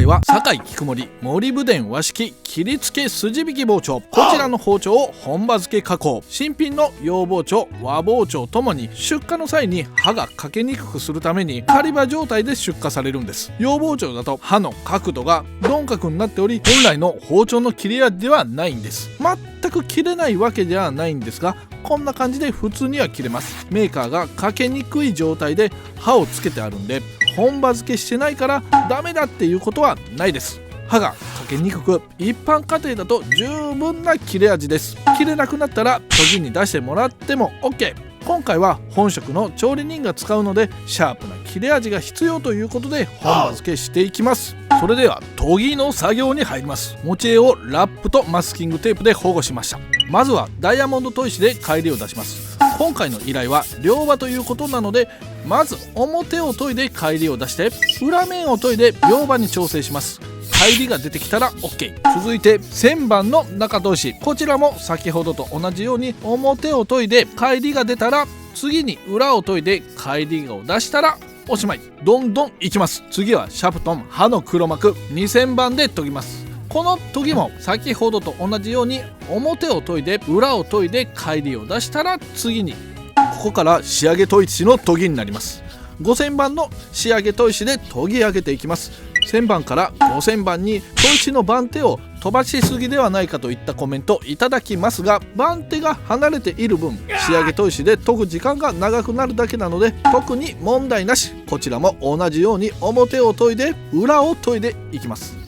回は堺菊森森武伝和式切り付け筋引き包丁、こちらの包丁を本刃付け加工、新品の洋包丁和包丁ともに出荷の際に刃が欠けにくくするために仮刃状態で出荷されるんです。洋包丁だと刃の角度が鈍角になっており、本来の包丁の切れ味ではないんです。全く切れないわけではないんですが、こんな感じで普通には切れます。メーカーがかけにくい状態で刃をつけてあるんで、本刃付けしてないからダメだっていうことはないです。刃がかけにくく、一般家庭だと十分な切れ味です。切れなくなったら研ぎに出してもらっても OK。 今回は本職の調理人が使うのでシャープな切れ味が必要ということで本刃付けしていきます。それでは研ぎの作業に入ります。持ち絵をラップとマスキングテープで保護しました。まずはダイヤモンド砥石で返りを出します。今回の依頼は両刃ということなので、まず表を研いで返りを出して裏面を研いで両刃に調整します。返りが出てきたら OK。 続いて旋盤の中通し、こちらも先ほどと同じように表を研いで返りが出たら、次に裏を研いで返りを出したらおしまい。どんどんいきます。次はシャプトン刃の黒幕2000番で研ぎます。この研ぎも先ほどと同じように表を研いで裏を研いで返りを出したら、次にここから仕上げ砥石の研ぎになります。5000番の仕上げ砥石で研ぎ上げていきます。1000番から5000番に砥石の番手を飛ばしすぎではないかといったコメントいただきますが、番手が離れている分仕上げ砥石で研ぐ時間が長くなるだけなので特に問題なし。こちらも同じように表を研いで裏を研いでいきます。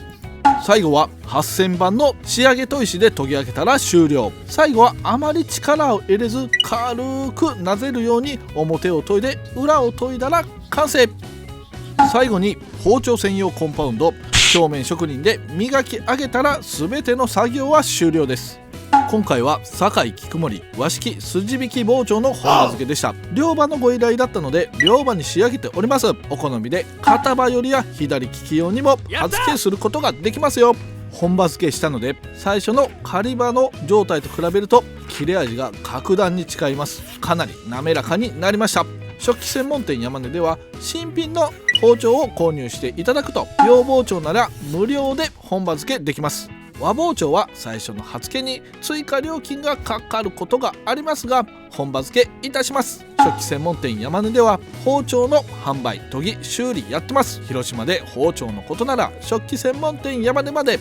最後は8000番の仕上げ砥石で研ぎ上げたら終了。最後はあまり力を入れず軽くなぜるように表を研いで裏を研いだら完成。最後に包丁専用コンパウンド表面職人で磨き上げたら全ての作業は終了です。今回は堺菊森和式筋引き包丁の本刃付けでした。両刃のご依頼だったので両刃に仕上げております。お好みで片刃よりや左利き用にも刃付けすることができますよ。本刃付けしたので最初の仮刃の状態と比べると切れ味が格段に違います。かなり滑らかになりました。食器専門店山根では新品の包丁を購入していただくと洋包丁なら無料で本刃付けできます。和包丁は最初の刃付けに追加料金がかかることがありますが本刃付けいたします。食器専門店山根では包丁の販売研ぎ修理やってます。広島で包丁のことなら食器専門店山根まで。